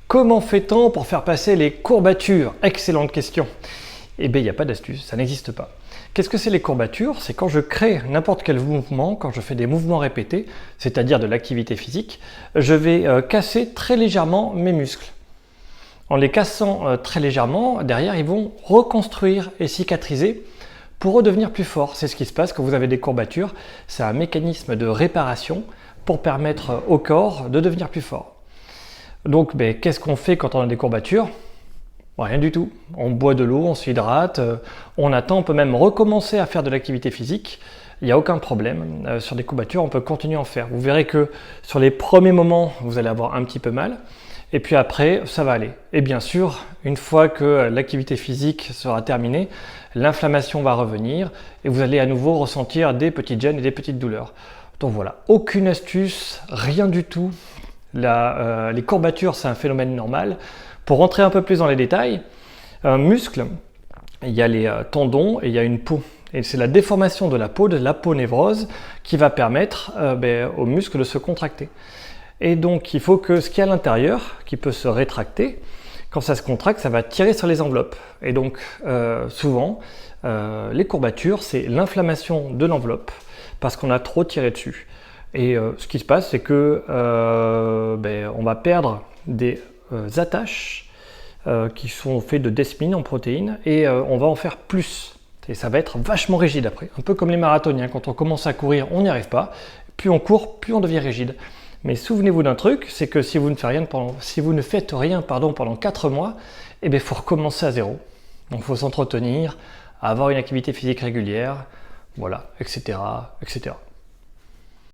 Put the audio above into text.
Comment fait-on pour faire passer les courbatures? Excellente question. Eh bien, il n'y a pas d'astuce, ça n'existe pas. Qu'est-ce que c'est les courbatures? C'est quand je crée n'importe quel mouvement, quand je fais des mouvements répétés, c'est-à-dire de l'activité physique, je vais casser très légèrement mes muscles. En les cassant très légèrement, derrière, ils vont reconstruire et cicatriser pour redevenir plus forts. C'est ce qui se passe quand vous avez des courbatures. C'est un mécanisme de réparation pour permettre au corps de devenir plus fort. Donc, qu'est-ce qu'on fait quand on a des courbatures? Rien du tout. On boit de l'eau, on s'hydrate, on attend, on peut même recommencer à faire de l'activité physique. Il n'y a aucun problème. Sur des courbatures, on peut continuer à en faire. Vous verrez que sur les premiers moments, vous allez avoir un petit peu mal. Et puis après, ça va aller. Et bien sûr, une fois que l'activité physique sera terminée, l'inflammation va revenir et vous allez à nouveau ressentir des petites gênes et des petites douleurs. Donc voilà, aucune astuce, rien du tout. Les courbatures, c'est un phénomène normal. Pour rentrer un peu plus dans les détails, un muscle, il y a les tendons et il y a une peau. Et c'est la déformation de l'aponévrose, qui va permettre au muscle de se contracter. Et donc il faut que ce qui est à l'intérieur, qui peut se rétracter, quand ça se contracte, ça va tirer sur les enveloppes. Et donc souvent, les courbatures, c'est l'inflammation de l'enveloppe, parce qu'on a trop tiré dessus. Et ce qui se passe, c'est que on va perdre des attaches qui sont faites de desmine en protéines et on va en faire plus. Et ça va être vachement rigide après. Un peu comme les marathoniens, quand on commence à courir, on n'y arrive pas. Plus on court, plus on devient rigide. Mais souvenez-vous d'un truc, c'est que si vous ne faites rien pendant 4 mois, il faut recommencer à zéro. Donc il faut s'entretenir, avoir une activité physique régulière, voilà, etc., etc.